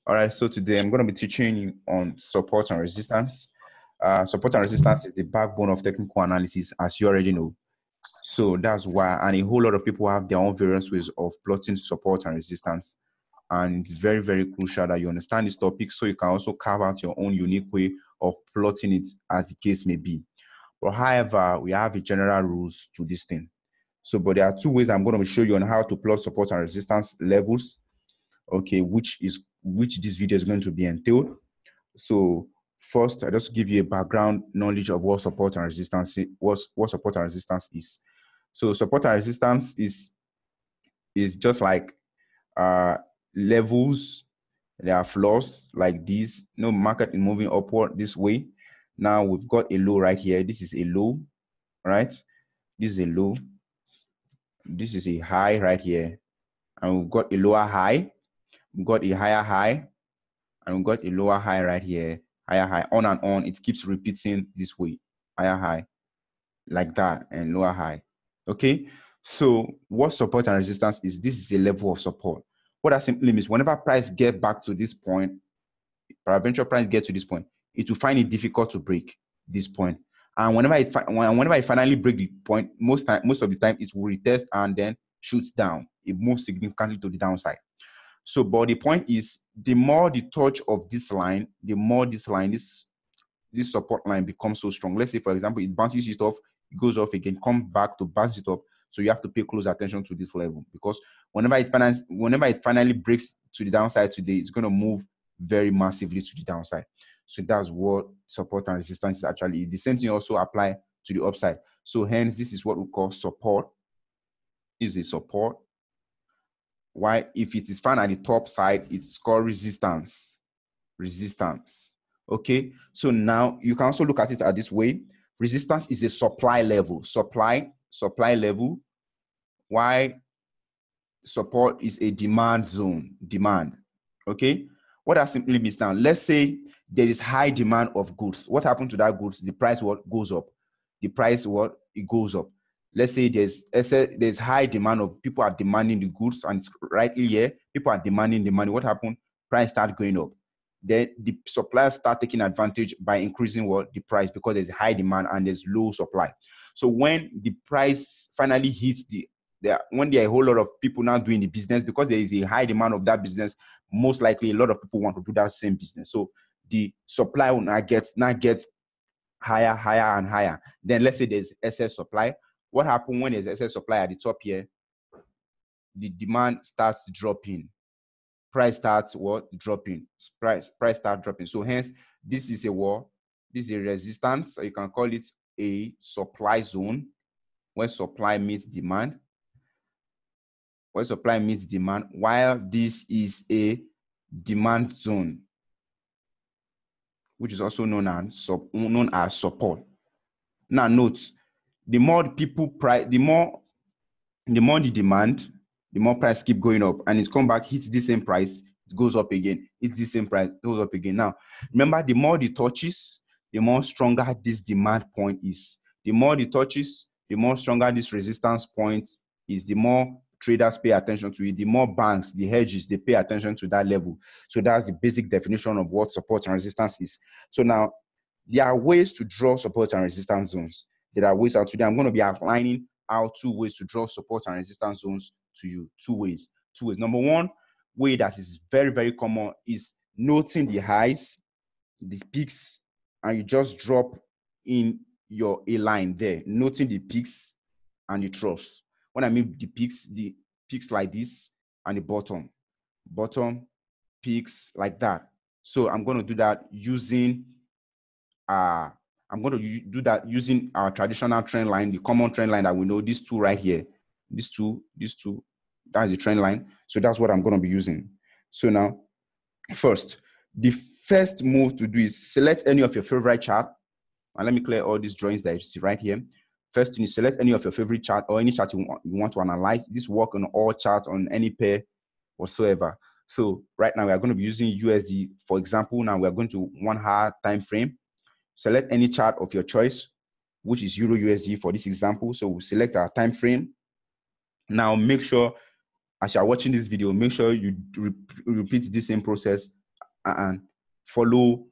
All right, so today I'm going to be teaching you on support and resistance. Support and resistance is the backbone of technical analysis, as you already know. So that's why, and a whole lot of people have their own various ways of plotting support and resistance. And it's very, very crucial that you understand this topic so you can also carve out your own unique way of plotting it as the case may be. But however, we have a general rules to this thing. So, but there are two ways I'm going to show you on how to plot support and resistance levels. Okay, which this video is going to be entailed. So first, I just give you a background knowledge of what support and resistance is. So support and resistance is just like levels. There are floors like these. No, market is moving upward this way. Now we've got a low right here. This is a low, right? This is a low. This is a high right here, and we've got a lower high. We've got a higher high, and we've got a lower high right here, higher high, on and on. It keeps repeating this way, higher high, like that, and lower high. Okay, so what support and resistance is? This is a level of support. What that simply means, whenever price get back to this point, peradventure price get to this point, it will find it difficult to break this point. And whenever it finally break the point, most of the time it will retest and then shoots down. It moves significantly to the downside. So, but the point is, the more the touch of this line, the more this support line becomes so strong. Let's say, for example, it bounces it off, it goes off again, come back to bounce it off. So you have to pay close attention to this level, because whenever it finally breaks to the downside today, it's going to move very massively to the downside. So that's what support and resistance is actually. The same thing also apply to the upside. So hence, this is what we call support. Is a support. Why? If it is found at the top side, it's called resistance. Okay, so now you can also look at it at this way. Resistance is a supply level. Supply level. Why? Support is a demand zone. Okay, what that simply means now, let's say there is high demand of goods. What happened to that goods? The price goes up. It goes up. Let's say there's high demand of people are demanding the goods, and it's right here. People are demanding the money. What happened? Price start going up. Then the suppliers start taking advantage by increasing the price, because there's high demand and there's low supply. So when the price finally hits when there are a whole lot of people now doing the business, because there is a high demand of that business, most likely a lot of people want to do that same business. So the supply will now get higher and higher. Then let's say there's excess supply. What happens when there's excess supply at the top here? The demand starts dropping. Price starts dropping. Price starts dropping. So hence, this is a resistance. So you can call it a supply zone, where supply meets demand. While this is a demand zone, which is also known as support. Now note, the more the more the demand, the more price keep going up, and it come back, hits the same price, it goes up again, hits the same price, goes up again. Now, remember, the more the touches, the more stronger this demand point is. The more the touches, the more stronger this resistance point is. The more traders pay attention to it, the more banks, the hedges, they pay attention to that level. So that's the basic definition of what support and resistance is. So now, there are ways to draw support and resistance zones. There are ways. Today I'm going to be outlining how 2 ways to draw support and resistance zones to you. 2 ways. Number one way that is very, very common is noting the highs, the peaks, and you just drop in your A line there, noting the peaks and the troughs. When I mean the peaks like this, and the bottom peaks like that. So I'm going to do that using our traditional trend line, the common trend line that we know, these two right here. These two, that's the trend line. So that's what I'm going to be using. So now, the first move to do is select any of your favorite chart. And let me clear all these drawings that you see right here. First, you select any of your favorite chart, or any chart you want to analyze. This work on all charts, on any pair whatsoever. So right now we are going to be using USD. For example, now we are going to 1 hour time frame. Select any chart of your choice, which is Euro USD for this example. So we'll select our time frame. Now make sure, as you're watching this video, make sure you repeat the same process and follow.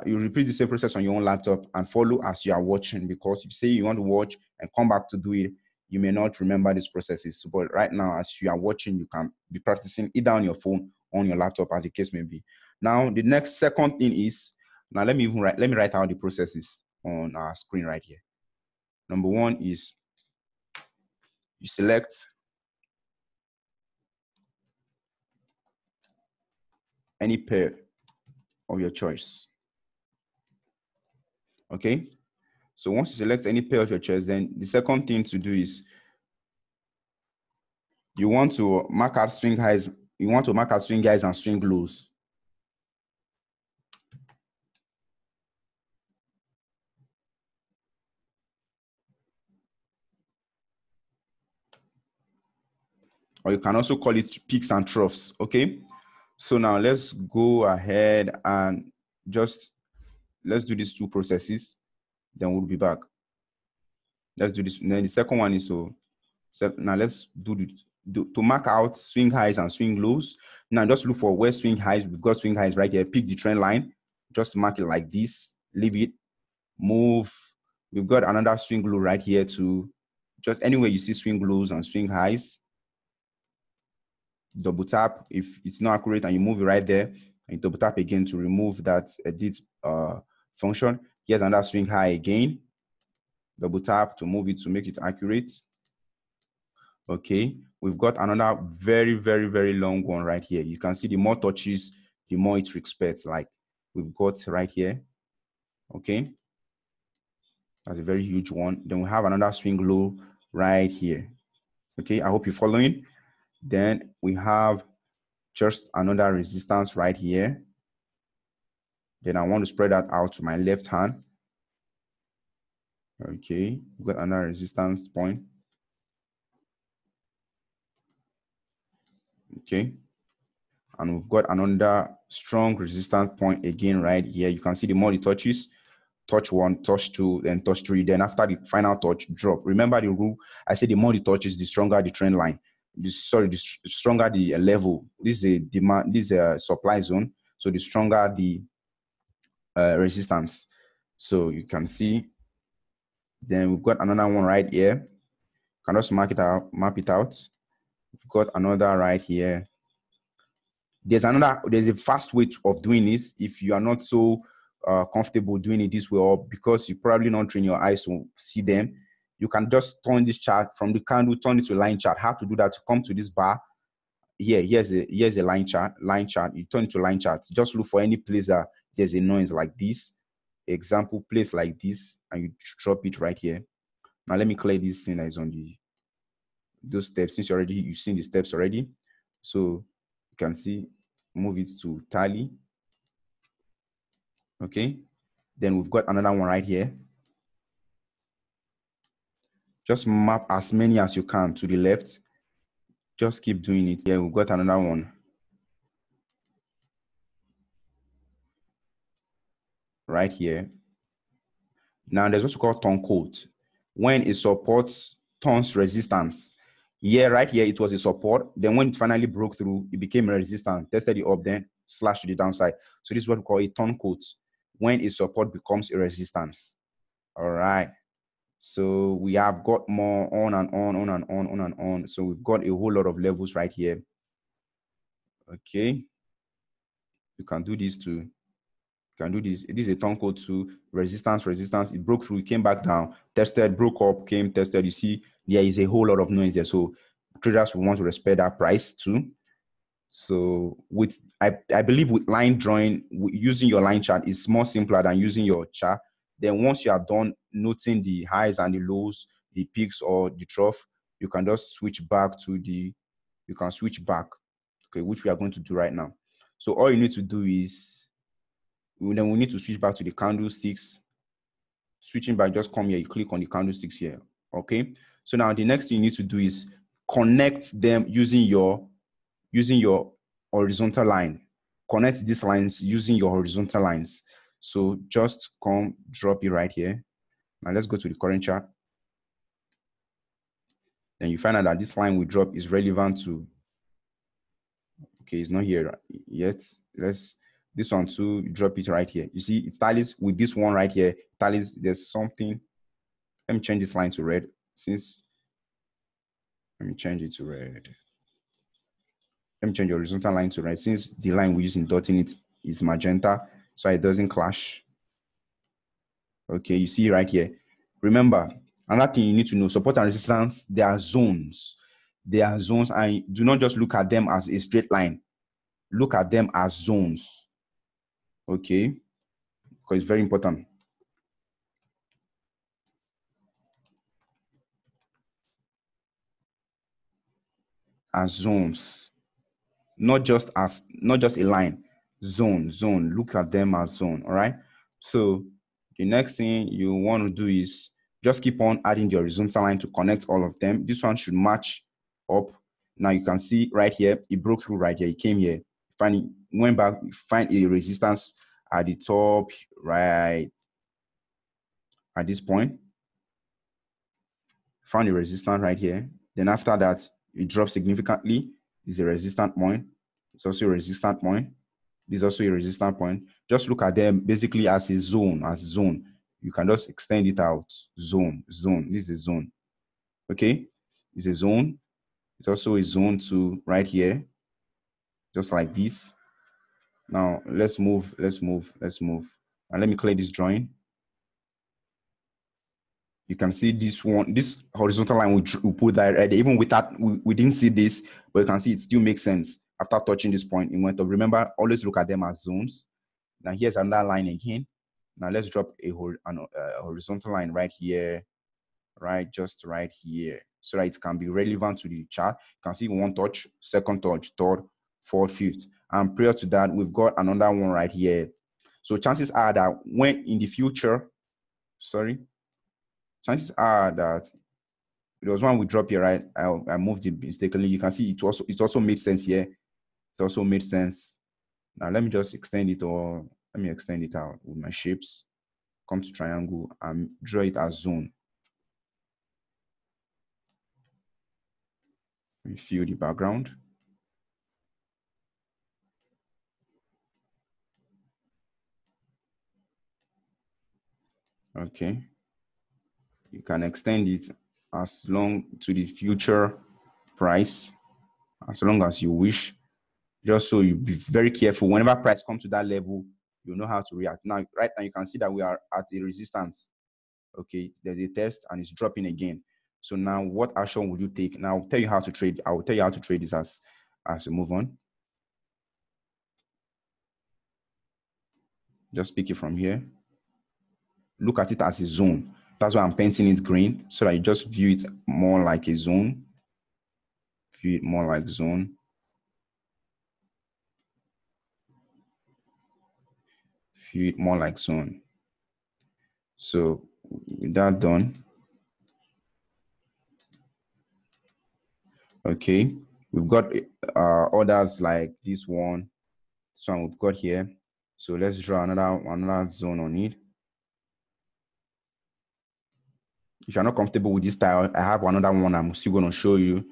You repeat the same process on your own laptop and follow as you are watching, because if you say you want to watch and come back to do it, you may not remember these processes. But right now, as you are watching, you can be practicing either on your phone or on your laptop, as the case may be. Now, the next second thing is, now let me write out the processes on our screen right here. Number one is you select any pair of your choice. Okay. So once you select any pair of your choice, then the second thing to do is you want to mark out swing highs. You want to mark out swing highs and swing lows. Or you can also call it peaks and troughs. Okay. So now let's go ahead and let's do these two processes. Then we'll be back. Let's do this. And then the second one is so now let's to mark out swing highs and swing lows. Now just look for where swing highs. We've got swing highs right here. Pick the trend line. Just mark it like this. Leave it. Move. We've got another swing low right here too. Just anywhere you see swing lows and swing highs, double tap. If it's not accurate and you move it right there, and double tap again to remove that edit function. Here's another swing high again. Double tap to move it to make it accurate. Okay, we've got another very, very, very long one right here. You can see the more touches, the more it respects. Like we've got right here. Okay, that's a very huge one. Then we have another swing low right here. Okay, I hope you're following. Then we have just another resistance right here. Then I want to spread that out to my left hand. Okay, we've got another resistance point. Okay, and we've got another strong resistance point again right here. You can see the more it touches, touch one, touch two, then touch three. Then after the final touch, drop. Remember the rule, I said the more it touches, the stronger the trend line. The stronger the level. This is a demand, this is a supply zone. So the stronger the resistance. So you can see, then we've got another one right here. You can just map it out. We've got another right here. There's a fast way of doing this if you are not so comfortable doing it this way, or because you probably not train your eyes to see them. You can just turn this chart from the candle, turn it to line chart. How to do that? To come to this bar here. Here's a line chart. You turn it to line chart. Just look for any place that there's a noise like this. Example place like this, and you drop it right here. Now let me clear this thing that is on those steps, since you've seen the steps already. So you can see, move it to tally. Okay, then we've got another one right here. Just map as many as you can to the left. Just keep doing it. Yeah, we've got another one right here. Now there's what's called turncoat. When it supports turns resistance. Here, right here, it was a support. Then when it finally broke through, it became a resistance. Tested it up, then slashed to the downside. So this is what we call a turncoat. When a support becomes a resistance. All right. So we have got more on and on. So we've got a whole lot of levels right here. Okay. You can do this too. You can do this. It is a turncoat to resistance. It broke through, it came back down, tested, broke up, came, tested. You see, there is a whole lot of noise there. So traders will want to respect that price too. So I believe with line drawing, using your line chart is more simpler than using your chart. Then once you are done noting the highs and the lows, the peaks or the trough, you can just switch back to okay, which we are going to do right now. So all you need to do is, then we need to switch back to the candlesticks. Switching back, just come here, you click on the candlesticks here. Okay. So now the next thing you need to do is connect them using your horizontal line. Connect these lines using your horizontal lines. So just come, drop it right here. Now let's go to the current chart. Then you find out that this line we drop is relevant to, okay, it's not here yet. This one too, you drop it right here. You see, it tallies with this one right here. Tallies, there's something. Let me change this line to red. Let me change it to red. Let me change the horizontal line to red. Since the line we're using dotting it is magenta, so it doesn't clash. Okay, you see right here. Remember, another thing you need to know, support and resistance, they are zones. They are zones, and do not just look at them as a straight line. Look at them as zones. Okay, because it's very important. As zones, not just a line. Zone. Look at them as zone. All right. So the next thing you want to do is just keep on adding the horizontal line to connect all of them. This one should match up. Now you can see right here, it broke through right here. It came here. Went back, find a resistance at the top, right at this point. Found a resistance right here. Then after that, it drops significantly. It's a resistant point. It's also a resistant point. This is also a resistant point. Just look at them basically as a zone, You can just extend it out. Zone. This is a zone. Okay? It's a zone. It's also a zone to right here. Just like this. Now, let's move. And let me clear this drawing. You can see this one, this horizontal line we put that right there. Even with that, we didn't see this, but you can see it still makes sense. After touching this point, it went up. Remember, always look at them as zones. Now here's another line again. Now let's drop a horizontal line right here, just right here, so that it can be relevant to the chart. You can see one touch, second touch, third, fourth, fifth. And prior to that, we've got another one right here. So chances are that when in the future, chances are that there was one we dropped here, right? I moved it mistakenly. You can see it also made sense here. It also made sense. Now let me just extend it, or let me extend it out with my shapes. Come to triangle and draw it as zone. We fill the background. Okay. You can extend it as long to the future price, as long as you wish. Just so you be very careful. Whenever price comes to that level, you know how to react. Now, right now, you can see that we are at a resistance. Okay, there's a test and it's dropping again. So now, what action would you take? Now, I'll tell you how to trade. I will tell you how to trade this as we move on. Just pick it from here. Look at it as a zone. That's why I'm painting it green, so that you just view it more like a zone. View it more like zone. View it more like zone. So with that done, okay, we've got others like this one we've got here. So let's draw another zone on it. If you're not comfortable with this style, I have another one I'm still going to show you.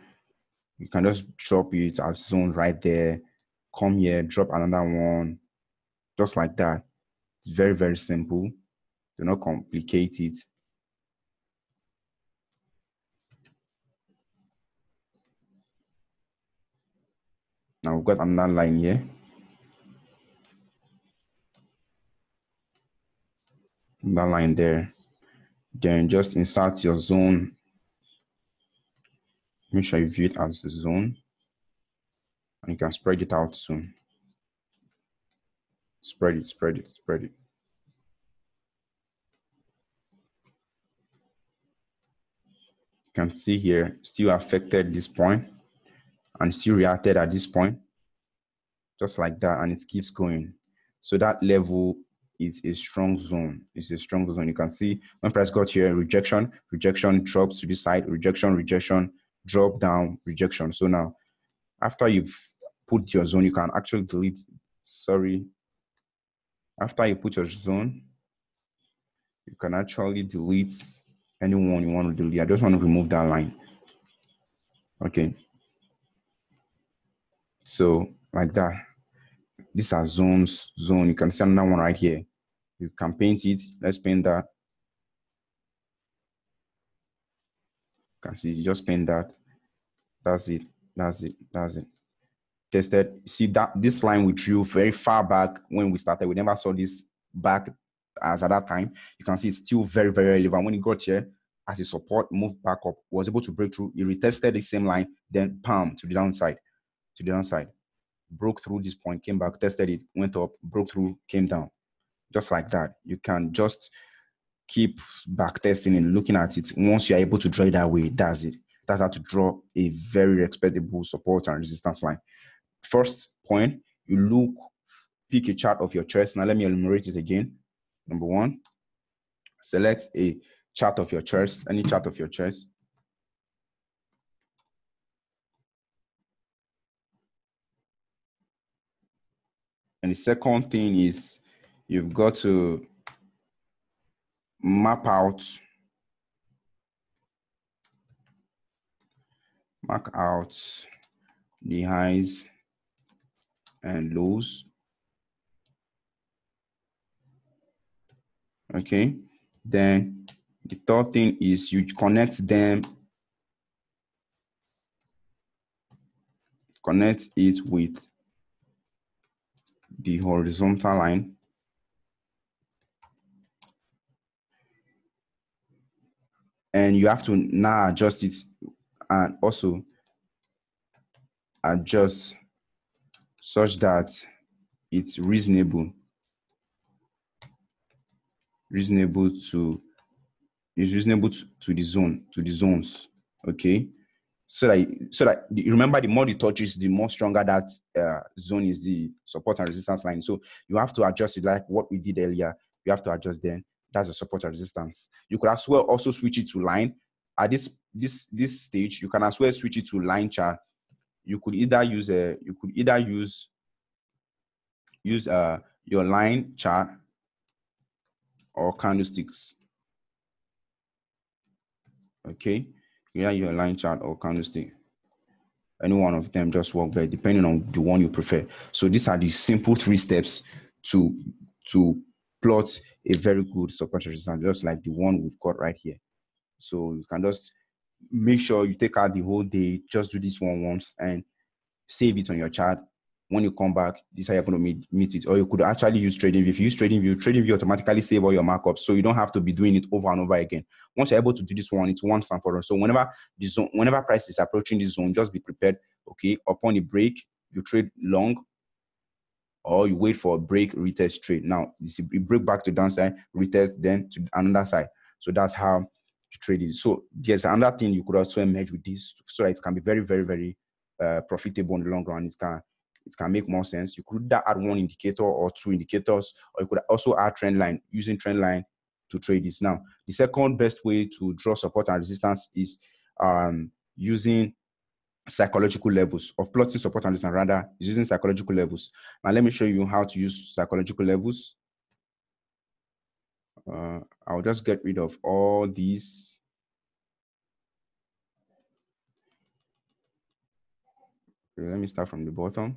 You can just drop it as zone right there. Come here, drop another one, just like that. It's very, very simple. Do not complicate it. Now we've got another line here. That line there. Then just insert your zone. Make sure you view it as a zone. And you can spread it out soon. Spread it. You can see here, still affected this point and still reacted at this point. Just like that, and it keeps going. So that level is a strong zone. It's a strong zone. You can see when price got here, rejection drops to this side, rejection, drop down, rejection. So now, after you've put your zone, you can actually delete, after you put your zone, you can actually delete anyone you want to delete. I just want to remove that line. Okay. So like that. These are zones. You can see another one right here. You can paint it. Let's paint that. You can see, you just paint that. That's it. Tested. See that this line we drew very far back when we started. We never saw this back as at that time. You can see it's still very, very relevant. When it got here, as a support, moved back up, was able to break through. It retested the same line, then palm to the downside. Broke through this point, came back, tested it, went up, broke through, came down. Just like that. You can just keep back testing and looking at it. Once you're able to draw it that way, that's it. That's how to draw a very respectable support and resistance line. First point, you pick a chart of your choice. Now let me enumerate it again. Number one, select a chart of your choice, any chart of your choice. And the second thing is you've got to mark out the highs and lows. Okay. Then the third thing is you connect it with the horizontal line. And you have to now adjust it and also adjust such that it's reasonable to the zones. Okay. So that you remember, the more the touches, the more stronger that zone is, the support and resistance line. So you have to adjust it like what we did earlier. You have to adjust then. That's the support and resistance. You could as well also switch it to line. At this stage, you can as well switch it to line chart. You could either use your line chart or candlesticks. Okay, yeah, your line chart or candlestick. Any one of them just work better, depending on the one you prefer. So these are the simple 3 steps to plot a very good support resistance, just like the one we've got right here. So you can just make sure you take out the whole day, just do this one once and save it on your chart. When you come back, this is how you're going to meet it. Or you could actually use TradingView. If you use TradingView automatically save all your markups, so you don't have to be doing it over and over again. Once you're able to do this one, it's once and for all. So whenever price is approaching this zone, just be prepared. Okay, upon a break, you trade long, or you wait for a break, retest, trade. Now, you break back to downside, retest, then to another side. So that's how to trade it. So there's another thing you could also merge with this, so that it can be very, very, very profitable in the long run. It can make more sense. You could either add 1 indicator or 2 indicators, or you could also add trend line, using trend line to trade this. Now, the second best way to draw support and resistance is using psychological levels, of plotting support and resistance, rather, is using psychological levels. Now, let me show you how to use psychological levels. I'll just get rid of all these. Okay, let me start from the bottom.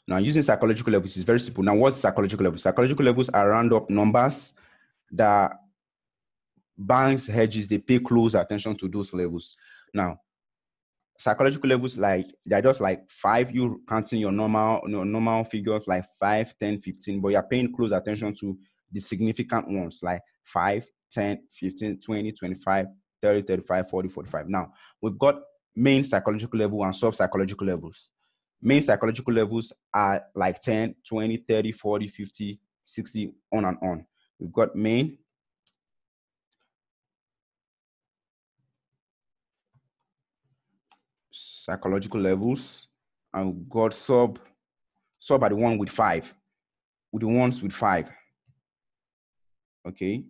Now, using psychological levels is very simple. Now, what's psychological levels? Psychological levels are round up numbers that banks, hedges, they pay close attention to those levels. Now, psychological levels, like, they're just like 5, you counting your normal figures like 5, 10, 15, but you're paying close attention to the significant ones like 5, 10, 15, 20, 25, 30, 35, 40, 45. Now, we've got main psychological level and sub-psychological levels. Main psychological levels are like 10, 20, 30, 40, 50, 60, on and on. We've got main, psychological levels, and we've got sub are the one with 5, with the ones with 5. Okay.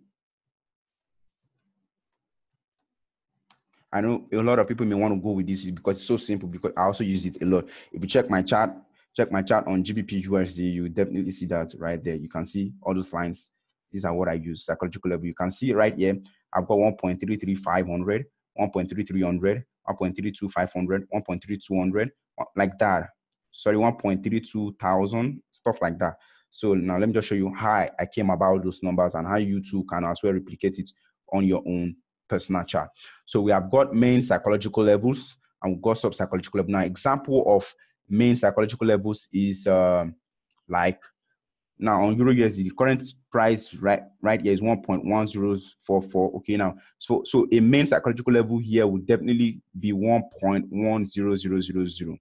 I know a lot of people may want to go with this because it's so simple, because I also use it a lot. If you check my chart on GBP USD, you definitely see that right there. You can see all those lines. These are what I use, psychological level. You can see right here, I've got 1.33500, 1.3300, 1.32500, 1.3200, like that. 1.32 thousand, stuff like that. So now let me just show you how I came about those numbers and how you too can as well replicate it on your own personal chart. So we have got main psychological levels and we've got sub-psychological level. Now, example of main psychological levels is like now on Euro USD, the current price right here is 1.1044. Okay, now so a main psychological level here would definitely be 1.10000.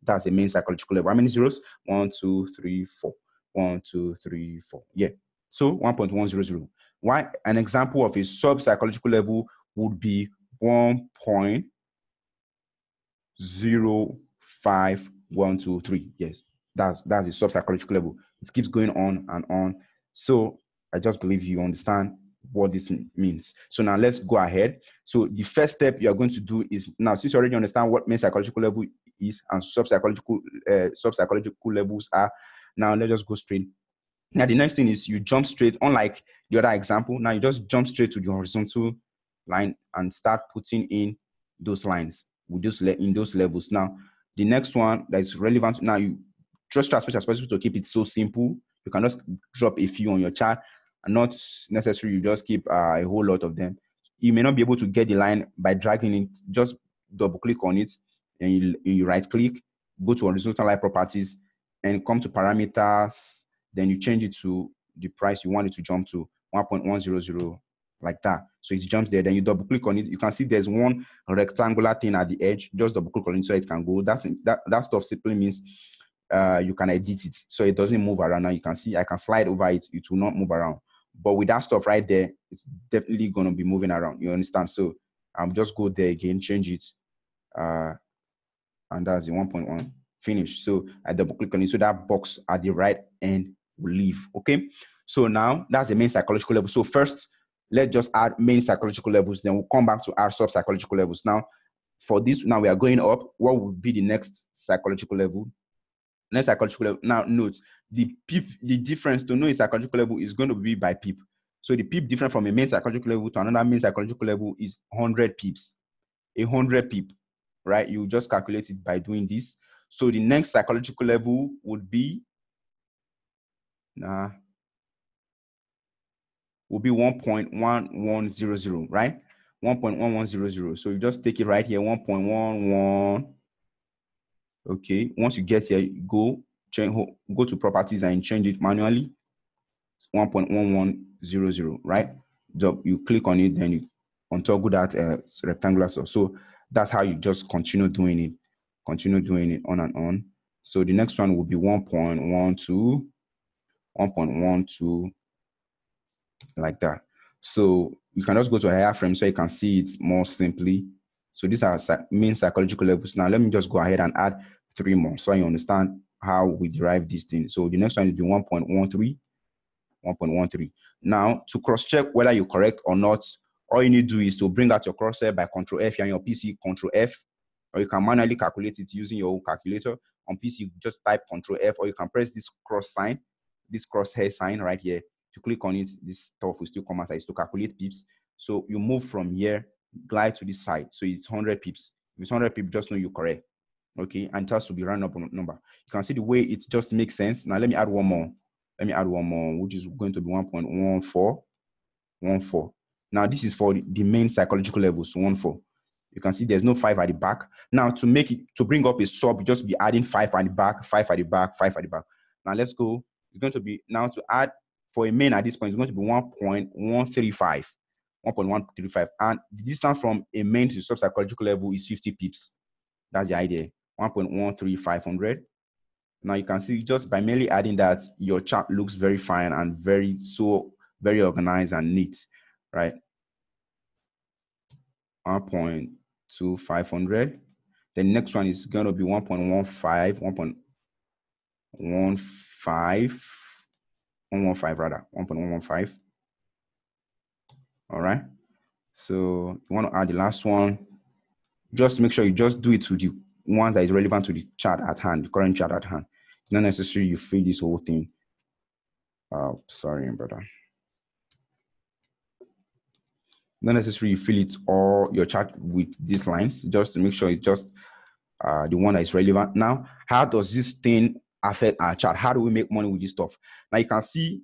That's a main psychological level. How many zeros? 1, 2, 3, 4. 1, 2, 3, 4. Yeah. So 1.100. Why? An example of a sub-psychological level would be 1.0513. Yes, that's a sub-psychological level. It keeps going on and on. So I just believe you understand what this means. So now let's go ahead. So the first step you are going to do is, now since you already understand what main psychological level is and sub-psychological levels are, now let's just go straight. Now the next thing is you jump straight, unlike the other example. Now you just jump straight to the horizontal line and start putting in those lines with those in those levels. Now the next one that is relevant, now you just try as much as possible to keep it so simple. You can just drop a few on your chart and not necessarily you just keep a whole lot of them. You may not be able to get the line by dragging it. Just double click on it and you right click, go to horizontal line properties and come to parameters. Then you change it to the price you want it to jump to, 1.100, like that. So it jumps there. Then you double click on it. You can see there's one rectangular thing at the edge. Just double click on it so it can go. That stuff simply means you can edit it so it doesn't move around. Now you can see I can slide over it. It will not move around. But with that stuff right there, it's definitely going to be moving around. You understand? So just go there again, change it. And that's the 1.1 finish. So I double click on it. So that box at the right end will leave. Okay. So now that's the main psychological level. So first, let's just add main psychological levels. Then we'll come back to our sub-psychological levels. Now, for this, now we are going up. What would be the next psychological level? Next psychological level. Now, note the difference to know a psychological level is going to be by pip. So the pip different from a main psychological level to another main psychological level is 100 pips. 100 pip, right? You just calculate it by doing this. So the next psychological level would be 1.1100, right? 1.1100. So you just take it right here, 1.11. Okay. Once you get here, go to properties and change it manually. 1.1100, right? You click on it, then you untoggle that rectangular stuff. So that's how you just continue doing it on and on. So the next one will be 1.12, like that. So you can just go to a higher frame so you can see it more simply. So these are main psychological levels. Now let me just go ahead and add 3 more so you understand how we derive these things. So the next one will be 1.13. Now to cross-check whether you're correct or not, all you need to do is to bring out your crosshair by Control F. Here on your PC, Control F, or you can manually calculate it using your own calculator. On PC, just type Control F, or you can press this crosshair sign right here. If you click on it, this stuff will still come as to calculate pips. So you move from here, glide to this side. So it's 100 pips. If it's 100 pips, just know you're correct. Okay, and it has to be round up number. You can see the way it just makes sense. Now let me add one more. Which is going to be 1.14. Now this is for the main psychological levels, 14. You can see there's no 5 at the back. Now to bring up a sub, you just be adding 5 at the back, 5 at the back, 5 at the back. Now let's go. It's going to be, now to add for a main at this point, it's going to be 1.135. 1.135. And the distance from a main to sub-psychological level is 50 pips. That's the idea. 1.13500. Now you can see just by merely adding that, your chart looks very fine and very organized and neat, right? 1.2500. The next one is going to be 1.15 rather, 1.115. All right. So you want to add the last one. Just make sure you just do it to the one that is relevant to the chart at hand, the current chart at hand. Not necessarily you fill this whole thing. Oh, sorry, brother. Not necessarily you fill it or your chart with these lines, just to make sure it's just the one that is relevant. Now, how does this thing affect our chart? How do we make money with this stuff? Now you can see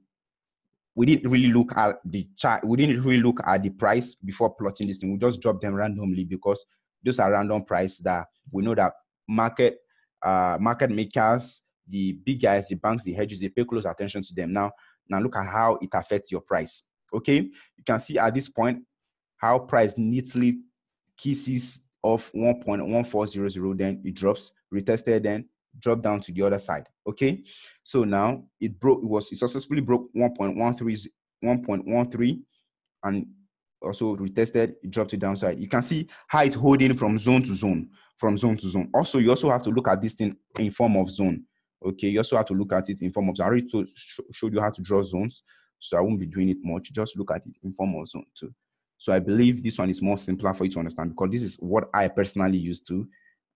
we didn't really look at the chart. We didn't really look at the price before plotting this thing. We just dropped them randomly because those are random price that we know that market makers, the big guys, the banks, the hedges, they pay close attention to them. Now look at how it affects your price. Okay, you can see at this point how price neatly kisses off 1.1400, then it drops, retested, then drop down to the other side. Okay, so now it successfully broke 1.13, and also retested, it dropped to downside. You can see how it's holding from zone to zone, Also, you also have to look at this thing in form of zone. Okay, you also have to look at it in form of zone. I already showed you how to draw zones, so I won't be doing it much. Just look at it in form of zone too. So I believe this one is more simpler for you to understand, because this is what I personally used to.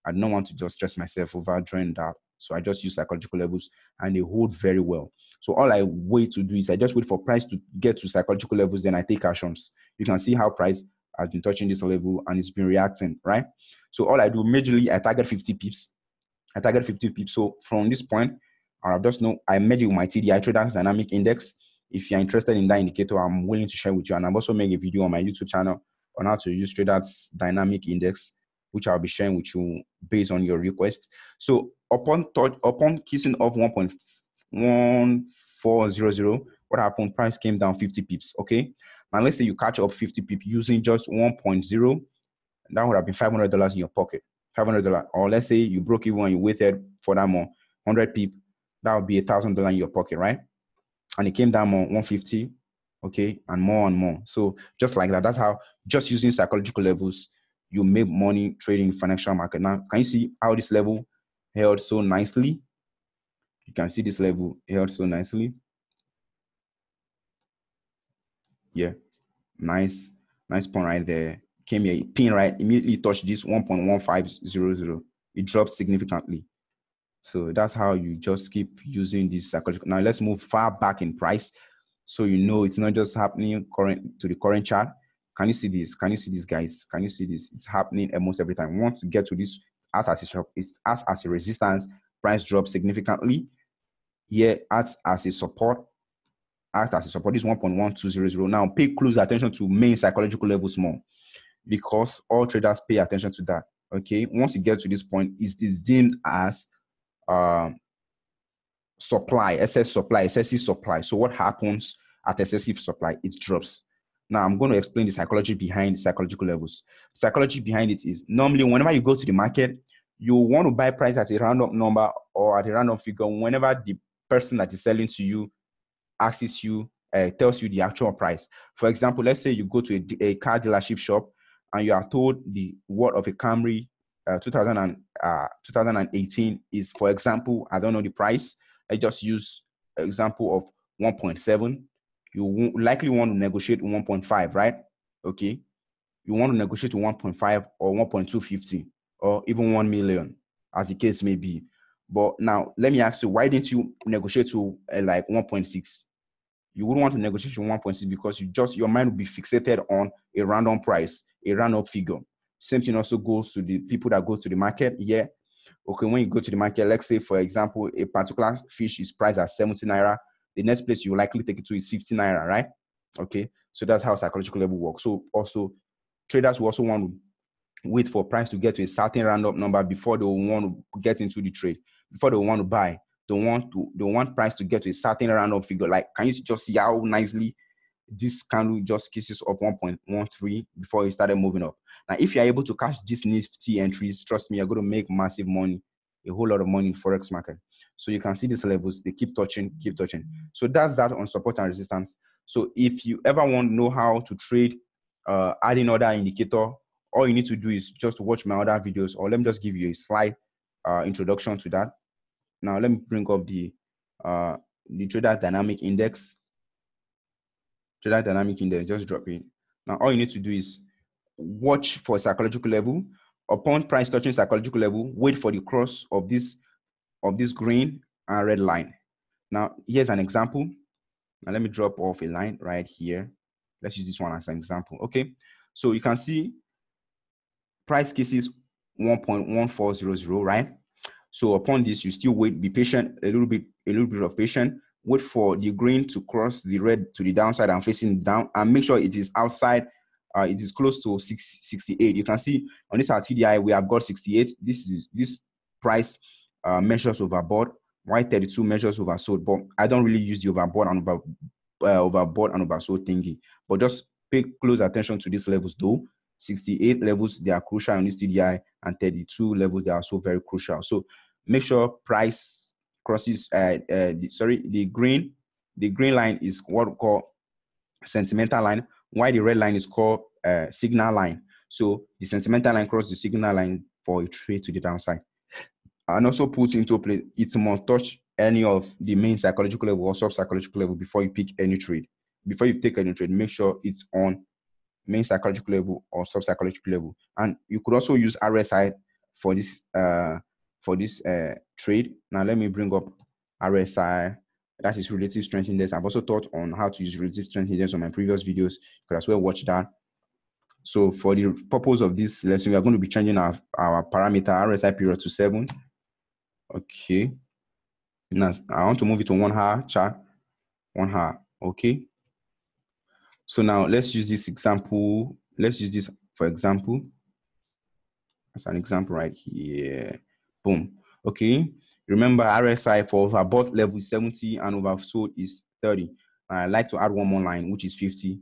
I don't want to just stress myself over drawing that. So I just use psychological levels, and they hold very well. So all I wait to do is I just wait for price to get to psychological levels, then I take actions. You can see how price has been touching this level and it's been reacting, right? So all I do, majorly, I target 50 pips. So from this point, I just know I measure with my TDI Traders Dynamic Index. If you're interested in that indicator, I'm willing to share with you. And I've also made a video on my YouTube channel on how to use Traders Dynamic Index, which I'll be sharing with you based on your request. So upon kissing off 1.1400, what happened? Price came down 50 pips. Okay. Now let's say you catch up 50 pips using just 1.0, that would have been $500 in your pocket. $500. Or let's say you broke even and you waited for that more 100 pip, that would be $1,000 in your pocket, right? And it came down more 150, okay, and more. So just like that, that's how, just using psychological levels, you make money trading financial market. Now, can you see how this level held so nicely? You can see this level held so nicely. Yeah, nice point right there. Came here, pin right, immediately touched this 1.1500. It dropped significantly. So that's how you just keep using this psychological. Now let's move far back in price, so you know it's not just happening to the current chart. Can you see this? Can you see this, guys? Can you see this? It's happening almost every time. Once you get to this, as a resistance, price drops significantly. Here, acts as a support. This 1.1200. Now pay close attention to main psychological levels more, because all traders pay attention to that. Okay, once you get to this point, it is deemed as excessive supply. So what happens at excessive supply? It drops. Now I'm going to explain the psychology behind psychological levels. Psychology behind it is, normally whenever you go to the market, you want to buy price at a random number or at a random figure whenever the person that is selling to you asks you, tells you the actual price. For example, let's say you go to a car dealership shop and you are told the worth of a Camry 2018 is, for example, I don't know the price. I just use an example of 1.7. You likely want to negotiate 1.5, right? Okay. You want to negotiate to 1.5 or 1.250 or even 1 million, as the case may be. But now let me ask you, why didn't you negotiate to like 1.6? You wouldn't want to negotiate to 1.6 because your mind would be fixated on a random price, a random figure. Same thing also goes to the people that go to the market. Yeah. Okay, when you go to the market, let's say, for example, a particular fish is priced at 70 naira. The next place you likely take it to is 50 naira, right? Okay, so that's how psychological level works. So also, traders will also want to wait for price to get to a certain random number before they will want to get into the trade, before they will want to buy. They want price to get to a certain random figure. Like, can you just see how nicely this candle just kisses of 1.13 before it started moving up? Now, if you're able to catch these nifty entries, trust me, you're going to make massive money, a whole lot of money in Forex market. So you can see these levels, they keep touching. So that's that on support and resistance. So if you ever want to know how to trade adding other indicator, all you need to do is just watch my other videos, or let me just give you a slight introduction to that. Now let me bring up the Trader Dynamic Index. Trader Dynamic Index, just drop it. Now all you need to do is watch for a psychological level. Upon price touching psychological level, wait for the cross of this green and red line. Now here's an example. Now let me drop off a line right here. Let's use this one as an example. Okay, so you can see price kisses 1.1400, right? So upon this, you still wait, be patient, a little bit of patience, wait for the green to cross the red to the downside and facing down, and make sure it is outside. It is close to 68. You can see on this TDI we have got 68. This price measures overbought, while 32 measures oversold. But I don't really use the overbought and oversold thingy. But just pay close attention to these levels though. 68 levels, they are crucial on this TDI, and 32 levels, they are also very crucial. So make sure price crosses the green line is what we call sentimental line, while the red line is called signal line. So the sentimental line crosses the signal line for a trade to the downside. And also put into play, it must touch any of the main psychological level or sub-psychological level before you pick any trade. Before you take any trade, make sure it's on main psychological level or sub-psychological level. And you could also use RSI for this trade. Now let me bring up RSI, that is relative strength index. I've also taught on how to use relative strength index on my previous videos. You could as well watch that. So for the purpose of this lesson, we are going to be changing our parameter RSI period to 7. Okay. Now I want to move it to 1 hour chart. 1 hour. Okay. So now let's use this example. Let's use this for example. As an example right here. Boom. Okay. Remember, RSI for overbought level is 70 and oversold is 30. I like to add one more line, which is 50,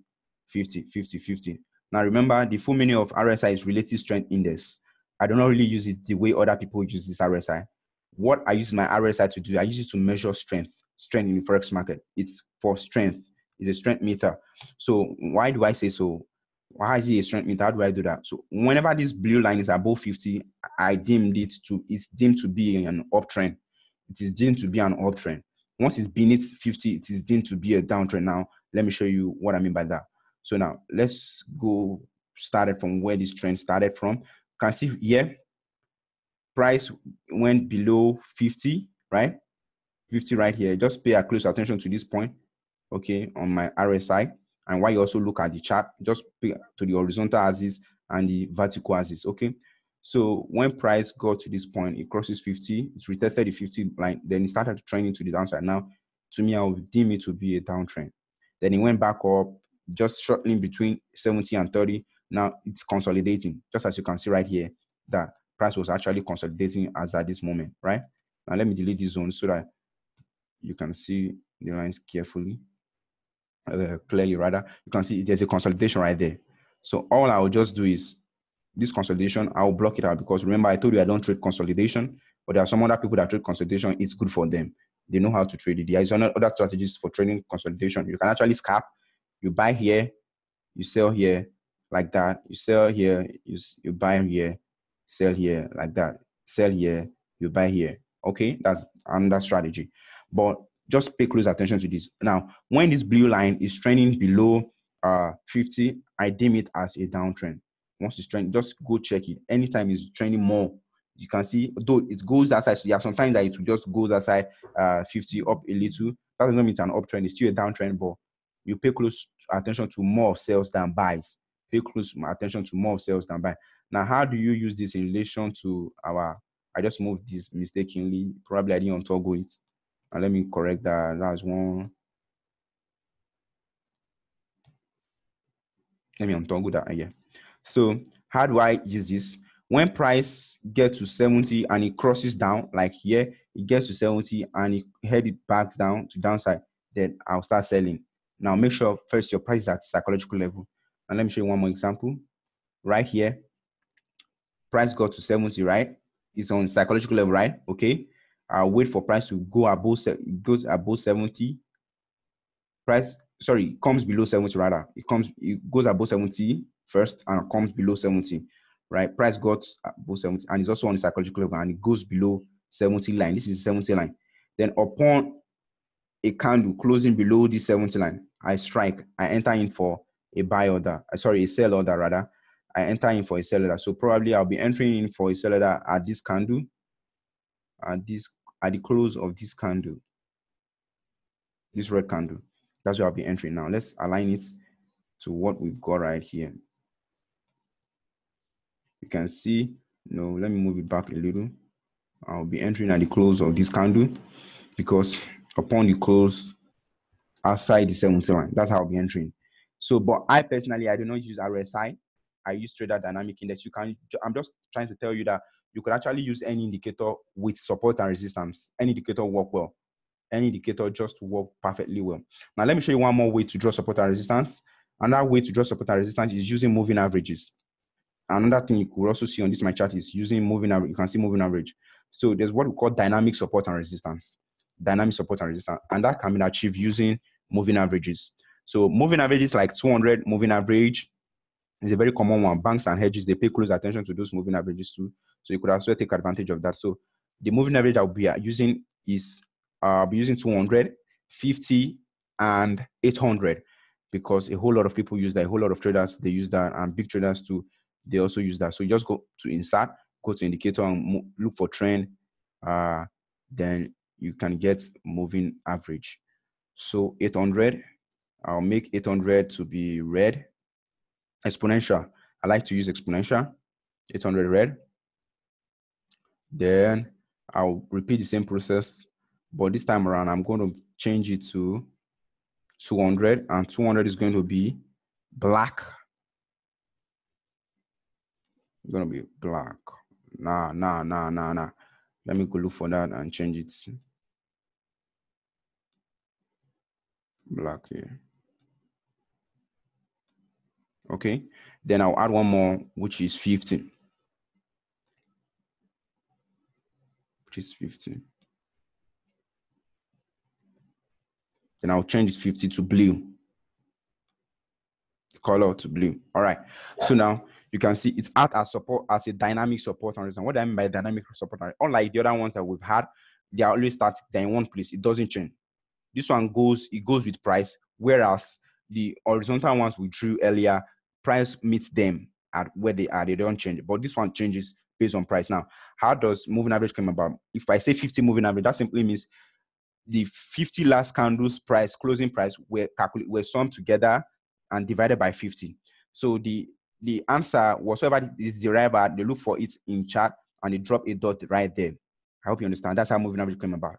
50, 50, 50. Now remember, the full meaning of RSI is relative strength index. I do not really use it the way other people use this RSI. What I use my RSI to do, I use it to measure strength in the Forex market. It's for strength. It's a strength meter. So why do I say so? Why is it a strength meter? How do I do that? So whenever this blue line is above 50, it's deemed to be an uptrend. It is deemed to be an uptrend. Once it's beneath 50, it is deemed to be a downtrend. Now, let me show you what I mean by that. So now let's go started from where this trend started from. You can see here, price went below 50, right? 50 right here. Just pay a close attention to this point, okay, on my RSI. And while you also look at the chart, just pay to the horizontal axis and the vertical axis, okay? So when price got to this point, it crosses 50, it retested the 50 line, then it started trending to the downside. Now, to me, I would deem it to be a downtrend. Then it went back up, just shortly between 70 and 30. Now it's consolidating, just as you can see right here, that price was actually consolidating as at this moment, right? Now let me delete this zone so that you can see the lines carefully. Clearly rather, you can see there's a consolidation right there. So all I will just do is this consolidation, I'll block it out, because remember I told you I don't trade consolidation, but there are some other people that trade consolidation. It's good for them. They know how to trade it. There is other strategies for trading consolidation. You can actually scalp. You buy here, you sell here, like that. You sell here, you buy here, sell here, like that. Sell here, you buy here. Okay, that's another strategy. But just pay close attention to this. Now, when this blue line is trending below 50, I deem it as a downtrend. Once it's trending, just go check it. Anytime it's trending more, you can see, though it goes that side. So yeah, sometimes that it will just go that side 50 up a little. That does not mean it's an uptrend. It's still a downtrend, but you pay close attention to more sales than buys. Pay close attention to more sales than buy. Now, how do you use this in relation to our? I just moved this mistakenly. Probably I didn't untoggle it. And let me correct that. That's one. Let me untoggle that again. So how do I use this? When price gets to 70 and it crosses down, like here, it gets to 70 and it headed back down to downside, then I'll start selling. Now make sure first your price is at psychological level. And let me show you one more example. Right here, price got to 70, right? It's on psychological level, right? Okay. I'll wait for price to go above 70. Price, sorry, comes below 70 rather. It goes above 70 first and comes below 70, right? Price got above 70 and it's also on the psychological level and it goes below 70 line. This is 70 line. Then upon a candle closing below this 70 line, I strike. I enter in for a buy order. A sell order rather. I enter in for a sell order. So probably I'll be entering in for a sell order at this candle, at the close of this candle, this red candle. That's where I'll be entering now. Let's align it to what we've got right here. You can see No, let me move it back a little. I'll be entering at the close of this candle because upon the close outside the 70 line, that's how I'll be entering. So, but I personally, I do not use RSI. I use Trader Dynamic Index. I'm just trying to tell you that you could actually use any indicator with support and resistance. Any indicator work well. Any indicator just work perfectly well. Now, let me show you one more way to draw support and resistance. Another way to draw support and resistance is using moving averages. Another thing you could also see on this my chart is using moving average. You can see moving average. So there's what we call dynamic support and resistance. Dynamic support and resistance. And that can be achieved using moving averages. So moving averages like 200 moving average is a very common one. Banks and hedges, they pay close attention to those moving averages too. So you could also take advantage of that. So the moving average I'll be using is I'll be using 200, 50, and 800 because a whole lot of people use that. A whole lot of traders, they use that, and big traders too, they also use that. So you just go to insert, go to indicator and look for trend. Then you can get moving average. So 800, I'll make 800 to be red. Exponential, I like to use exponential. 800 red. Then I'll repeat the same process, but this time around I'm going to change it to 200, and 200 is going to be black. It's going to be black. Nah. Let me go look for that and change it. Black here. Okay. Then I'll add one more, which is 50. Which is 50. Then I'll change it 50 to blue. Color to blue. All right. So now you can see it's out as support, as a dynamic support and resistance. What do I mean by dynamic support? Unlike the other ones that we've had, they are always static. They're in one place. It doesn't change. This one goes with price, whereas the horizontal ones we drew earlier, price meets them at where they are. They don't change. But this one changes based on price. Now, how does moving average come about? If I say 50 moving average, that simply means the 50 last candles price, closing price, were summed together and divided by 50. So the answer, whatsoever is derived at, they look for it in chart and they drop a dot right there. I hope you understand. That's how moving average came about.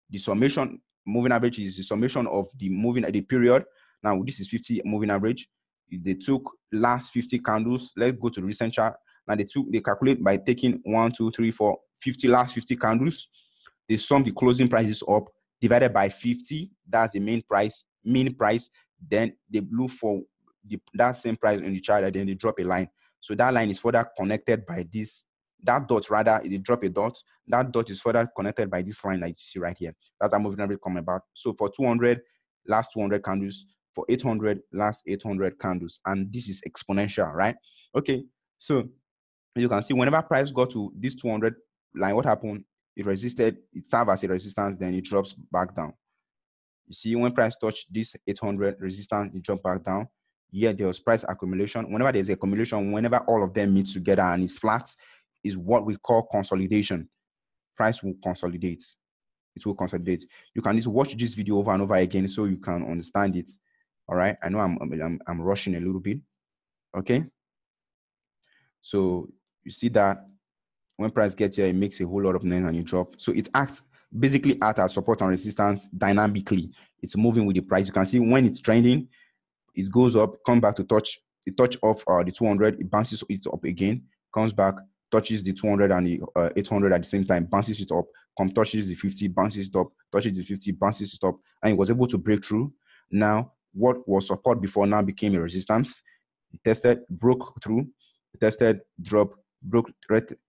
The summation, moving average is the summation of the period. Now this is 50 moving average. They took last 50 candles. Let's go to the recent chart. Now they calculate by taking 1, 2, 3, 4, 50 last 50 candles. They sum the closing prices up, divided by 50. That's the mean price. Then they look for that same price in the chart, and then they drop a line. So that line is further connected by this. That dot, rather, they drop a dot. That dot is further connected by this line that you see right here. That's how moving average come about. So for 200, last 200 candles. For 800, last 800 candles. And this is exponential, right? Okay. So you can see whenever price got to this 200 line, what happened? It resisted. It served as a resistance. Then it drops back down. You see, when price touched this 800 resistance, it dropped back down. Here, there was price accumulation. Whenever there's accumulation, whenever all of them meet together and it's flat, is what we call consolidation. Price will consolidate. It will consolidate. You can just watch this video over and over again so you can understand it. All right. I know I'm rushing a little bit. Okay. So you see that when price gets here, it makes a whole lot of noise and you drop. So it acts basically as support and resistance dynamically. It's moving with the price. You can see when it's trending, it goes up, comes back to touch off the 200, it bounces it up again, comes back, touches the 200 and the 800 at the same time, bounces it up, touches the 50, bounces it up, touches the 50, bounces it up, and it was able to break through. Now, what was support before now became a resistance. It tested, broke through, tested, drop, broke,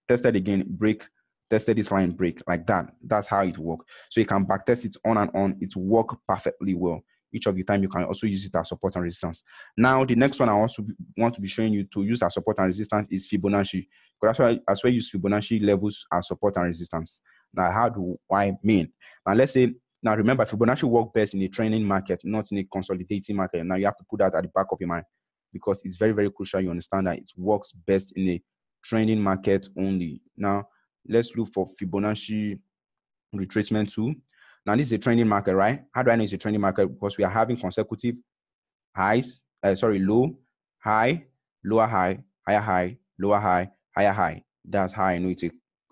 tested again, break, tested this line, break, like that. That's how it works. So you can backtest it on and on. It works perfectly well. Each of the time you can also use it as support and resistance. Now, the next one I also want to be showing you to use as support and resistance is Fibonacci. Because that's why I use Fibonacci levels as support and resistance. Now, how do I mean? Now, let's say, now remember, Fibonacci works best in a trending market, not in a consolidating market. Now, you have to put that at the back of your mind because it's very, very crucial you understand that it works best in a trending market only. Now, let's look for Fibonacci retracement tool. Now, this is a trending market, right? How do I know it's a trending market? Because we are having consecutive low, high, lower high, higher high, lower high, higher high. That's how I know it's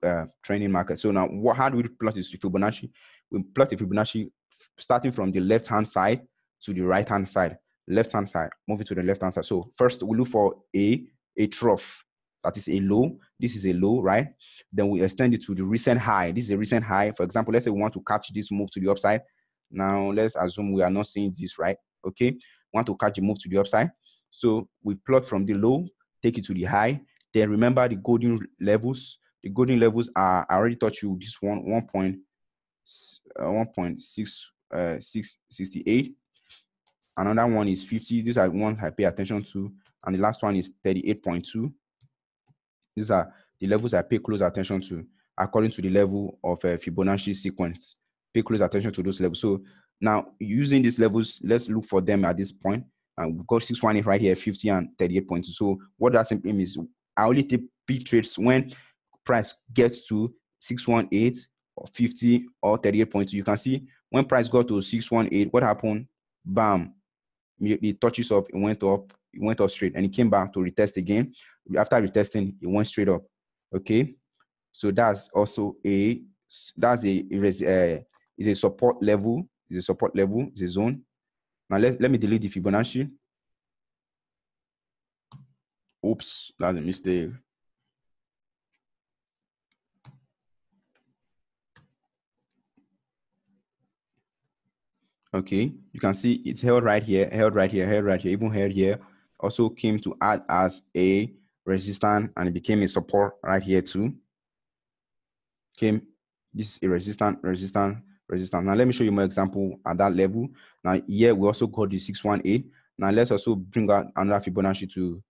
a trending market. So now, how do we plot this Fibonacci? We plot the Fibonacci starting from the left-hand side to the right-hand side. Left-hand side, moving to the left-hand side. So first, we look for a trough. That is a low. This is a low, right? Then we extend it to the recent high. This is a recent high. For example, let's say we want to catch this move to the upside. Now, let's assume we are not seeing this, right? Okay. We want to catch a move to the upside. So we plot from the low, take it to the high. Then remember the golden levels. The golden levels are, I already taught you this one, 1.668. Another one is 50. These are ones I pay attention to. And the last one is 38.2. These are the levels I pay close attention to according to the level of Fibonacci sequence. Pay close attention to those levels. So now using these levels, let's look for them at this point. And we've got 618 right here, 50 and 38.2. So what that simply means, I only take big trades when price gets to 618 or 50 or 38.2. You can see when price got to 618, what happened? Bam. It touches up, it went up straight, and it came back to retest again. After retesting, it went straight up. Okay, so that's also is a support level. It's a support level. It's a zone. Now let me delete the Fibonacci. Oops, that's a mistake. Okay, you can see it's held right here, even held here. Also came to act as a resistance, and it became a support right here too. This is a resistance. Now let me show you more example at that level. Now here we also got the 618. Now let's also bring out another Fibonacci to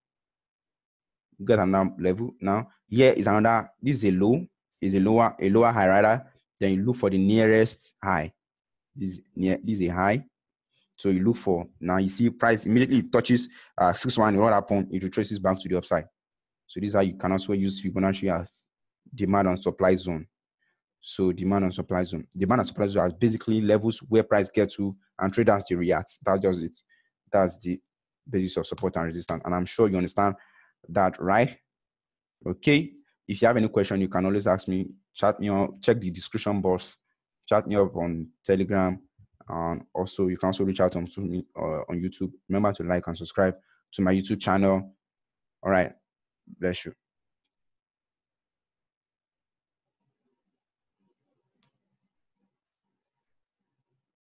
get another level. Now here is another. This is a low. Is a lower high rather. Then you look for the nearest high. This is a high. So you look for, now you see price immediately touches 618. What happened? It retraces back to the upside. So this is how you can also use Fibonacci as demand and supply zone. So demand and supply zone. Demand and supply zone are basically levels where price gets to and traders they react. That's just it. That's the basis of support and resistance. And I'm sure you understand that, right? Okay. If you have any question, you can always ask me. Chat me up, check the description box, chat me up on Telegram. And also you can also reach out to me on YouTube. Remember to like and subscribe to my YouTube channel. All right. Bless you.